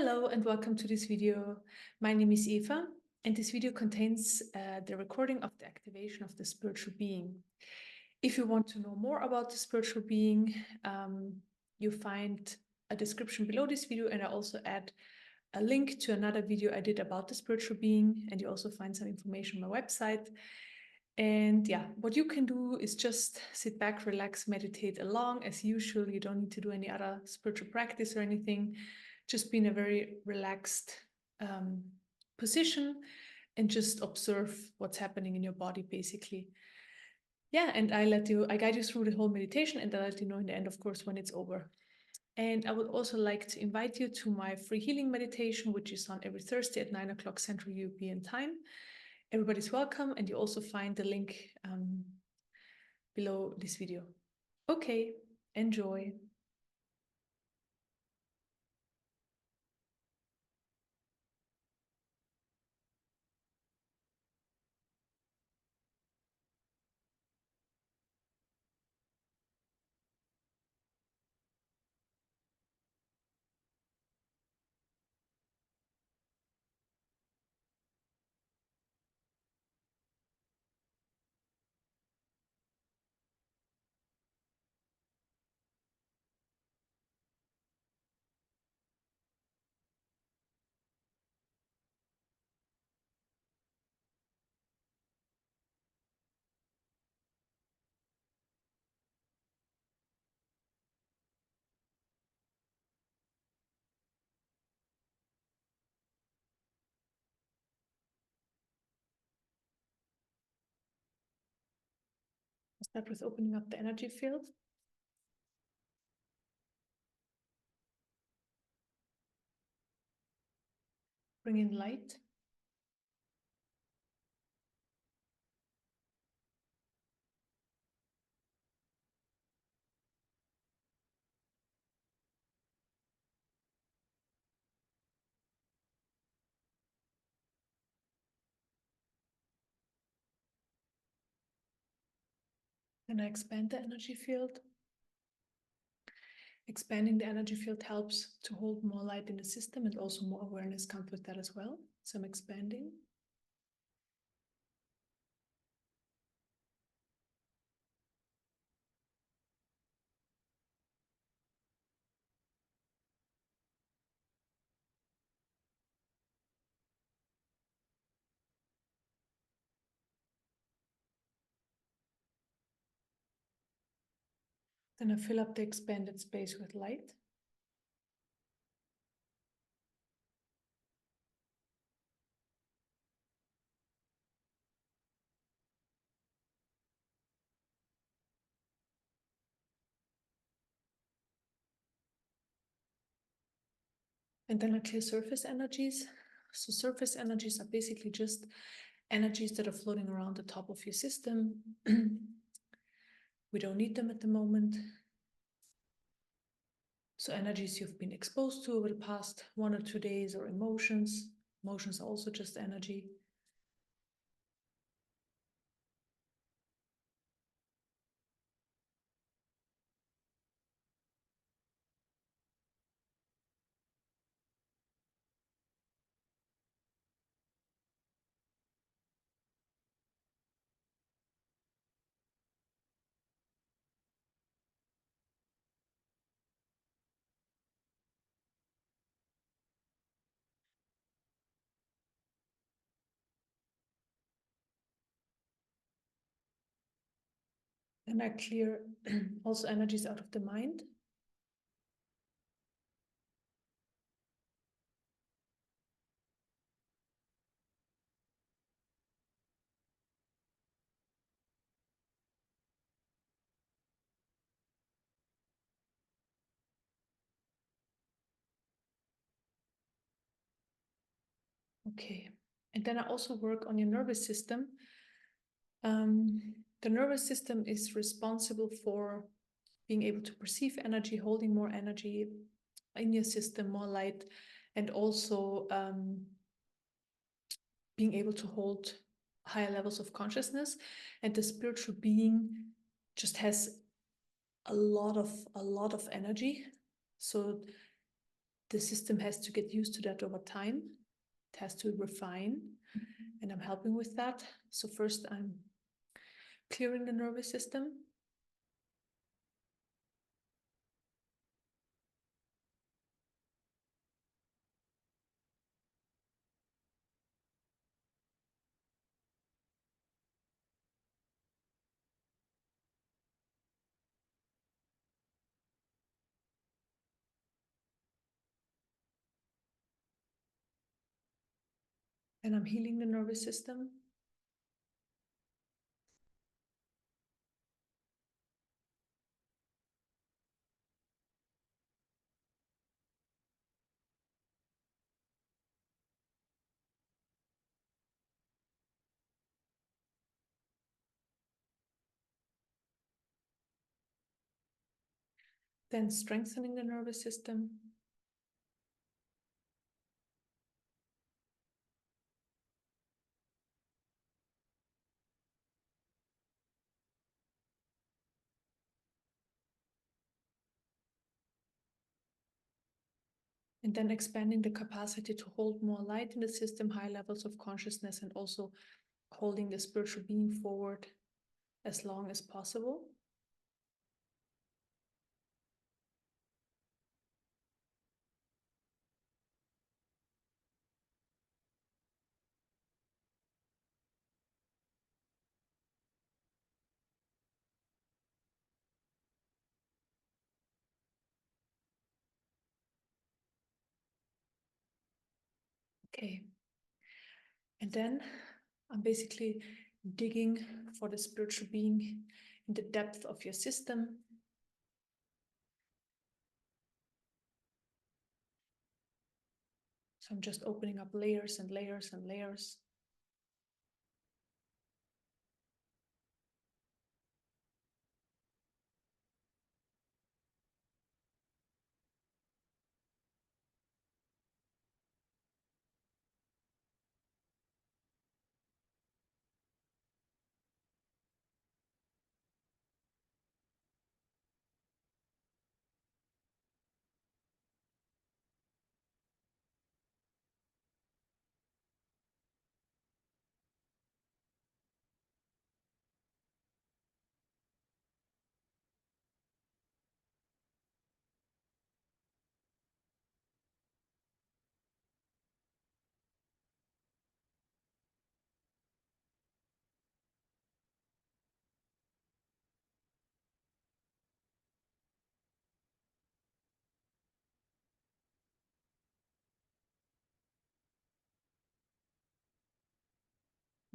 Hello and welcome to this video. My name is Eva and this video contains the recording of the activation of the spiritual being. If you want to know more about the spiritual being, you find a description below this video, and I also add a link to another video I did about the spiritual being, and you also find some information on my website. And yeah, what you can do is just sit back, relax, meditate along as usual. You don't need to do any other spiritual practice or anything. Just be in a very relaxed position and just observe what's happening in your body, basically. Yeah, and I guide you through the whole meditation, and I'll let you know in the end, of course, when it's over. And I would also like to invite you to my free healing meditation, which is on every Thursday at 9 o'clock Central European Time. Everybody's welcome, and you also find the link below this video. Okay, enjoy. Start with opening up the energy field. Bring in light. And I expand the energy field. Expanding the energy field helps to hold more light in the system, and also more awareness comes with that as well. So I'm expanding. Then I fill up the expanded space with light. And then I clear surface energies. So surface energies are basically just energies that are floating around the top of your system. We don't need them at the moment. So energies you've been exposed to over the past 1 or 2 days, or emotions. Emotions are also just energy. And I clear also energies out of the mind. Okay. And then I also work on your nervous system. The nervous system is responsible for being able to perceive energy, holding more energy in your system, more light, and also being able to hold higher levels of consciousness. And the spiritual being just has a lot of energy. So The system has to get used to that over time. It has to refine, and I'm helping with that. So first I'm clearing the nervous system. And I'm healing the nervous system. Then strengthening the nervous system. And then expanding the capacity to hold more light in the system, high levels of consciousness, and also holding the spiritual being forward as long as possible. Okay. And then I'm basically digging for the spiritual being in the depth of your system. So I'm just opening up layers and layers and layers.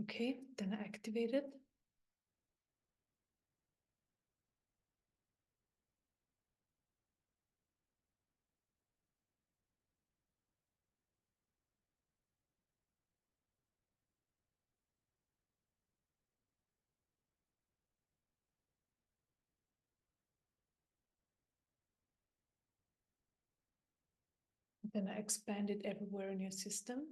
Okay, then I activate it. Then I expand it everywhere in your system.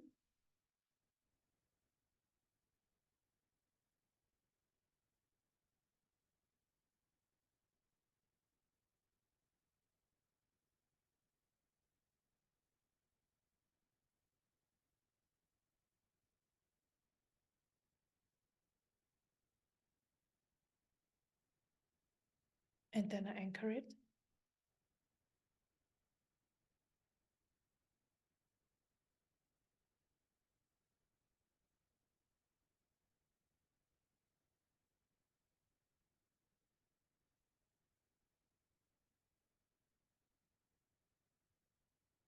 And then I anchor it.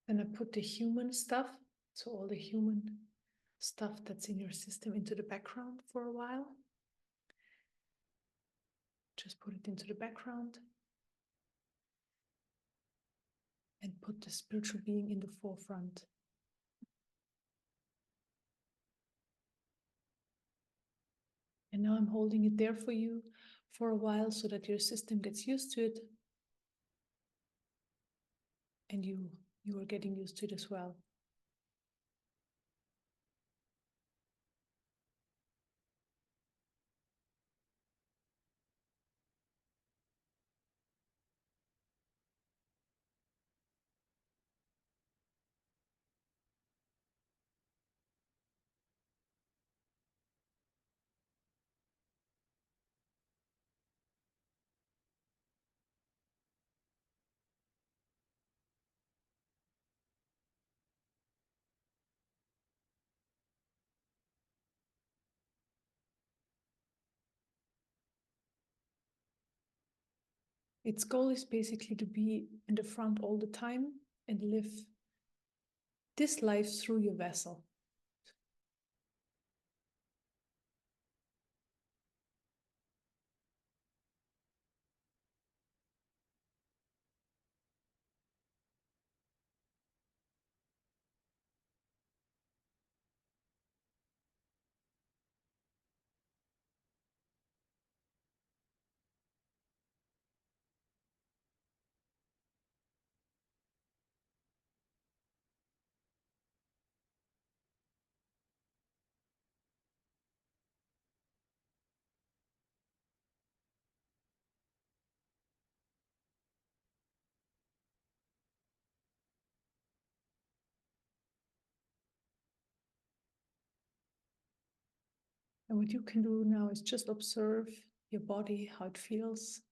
Then I put the human stuff, so all the human stuff that's in your system, into the background for a while. Just put it into the background and put the spiritual being in the forefront. And now I'm holding it there for you for a while so that your system gets used to it. And you are getting used to it as well. Its goal is basically to be in the front all the time and live this life through your vessel. And what you can do now is just observe your body, how it feels.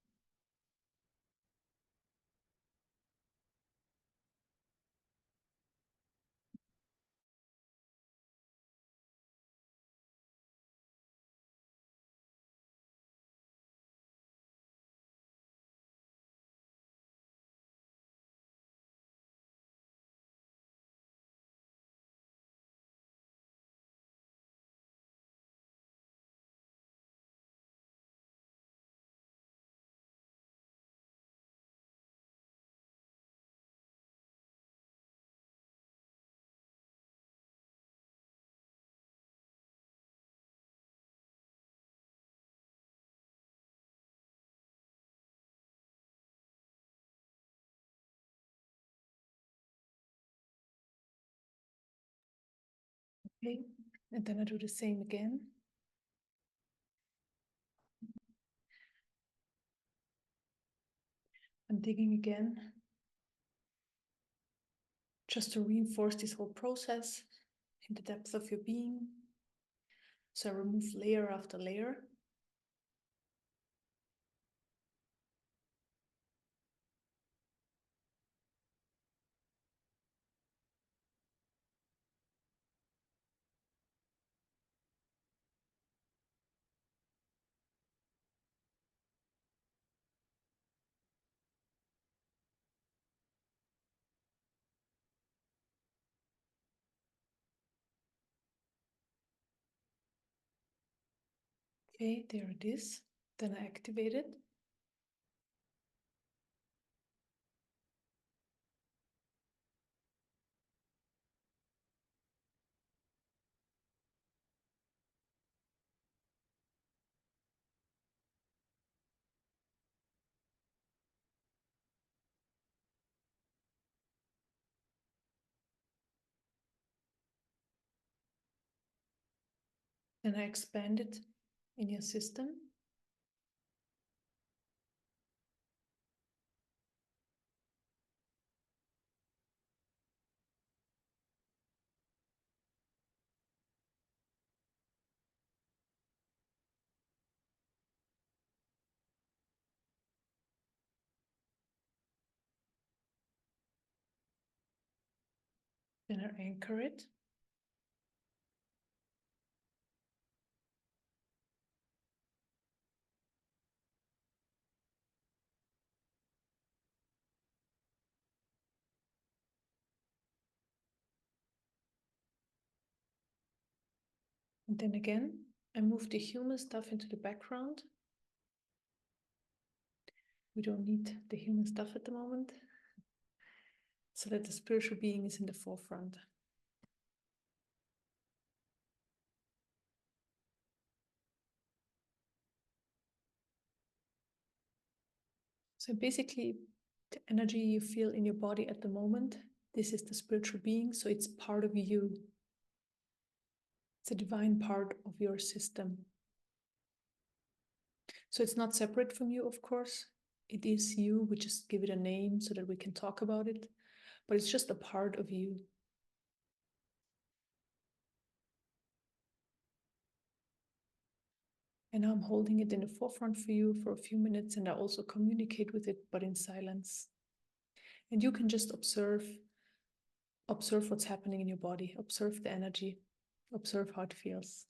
Okay, and then I do the same again. I'm digging again, just to reinforce this whole process in the depth of your being. So I remove layer after layer. Okay, there it is. Then I activate it. Then I expand it in your system. Then I anchor it. And then again, I move the human stuff into the background. We don't need the human stuff at the moment, so that the spiritual being is in the forefront. So basically, the energy you feel in your body at the moment, this is the spiritual being, so it's part of you. It's a divine part of your system. So it's not separate from you, of course. It is you. We just give it a name so that we can talk about it, but it's just a part of you. And now I'm holding it in the forefront for you for a few minutes, and I also communicate with it, but in silence. And you can just observe what's happening in your body, observe the energy, observe how it feels.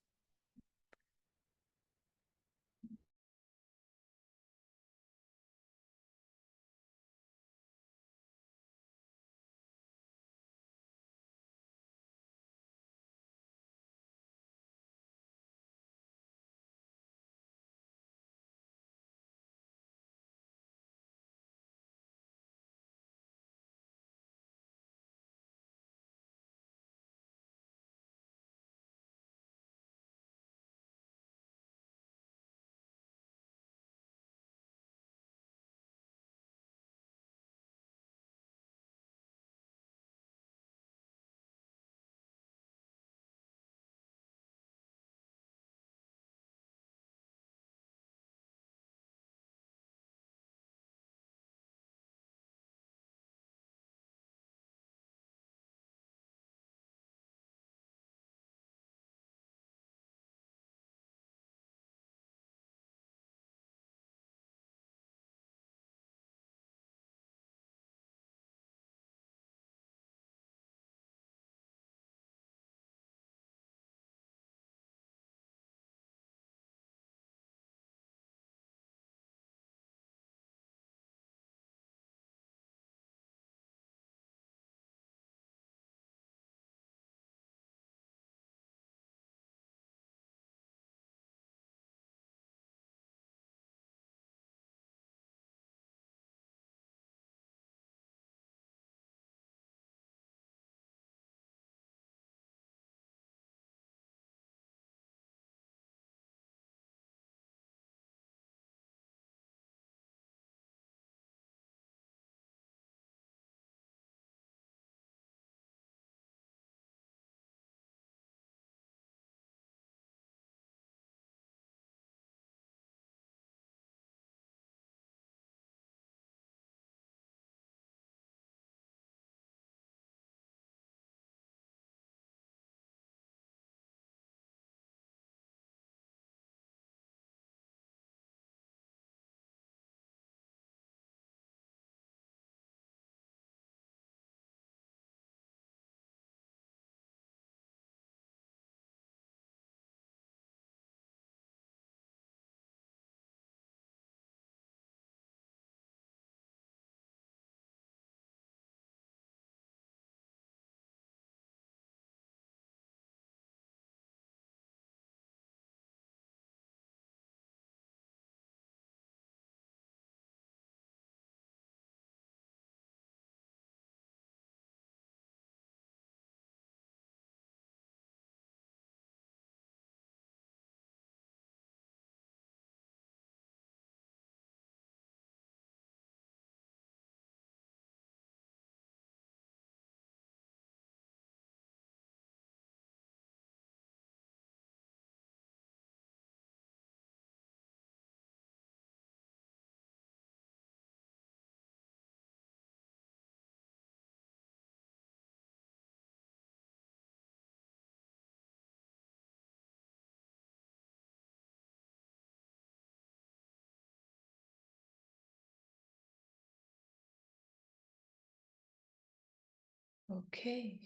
Okay.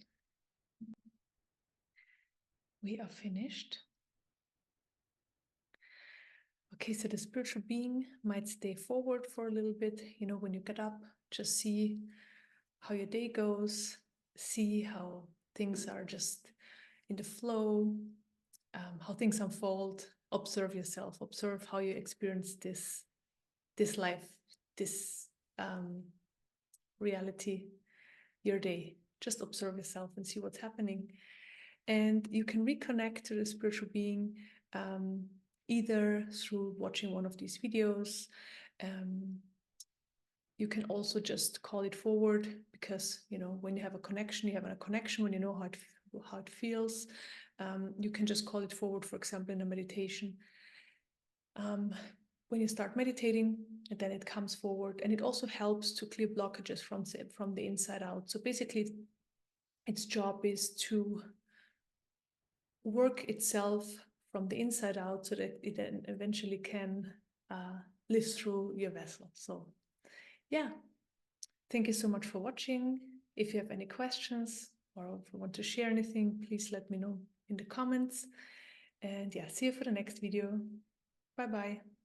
We are finished. Okay, so the spiritual being might stay forward for a little bit. When you get up, just see how your day goes, see how things are just in the flow, how things unfold. Observe yourself, observe how you experience this life, this reality, your day. Just observe yourself and see what's happening. And you can reconnect to the spiritual being either through watching one of these videos. You can also just call it forward, because when you have a connection, you have a connection when you know how it feels. You can just call it forward, for example, in a meditation. When you start meditating, and then it comes forward, and it also helps to clear blockages from the inside out. So basically, its job is to work itself from the inside out so that it then eventually can live through your vessel. So yeah, thank you so much for watching. If you have any questions or if you want to share anything, please let me know in the comments. And yeah, see you for the next video. Bye bye.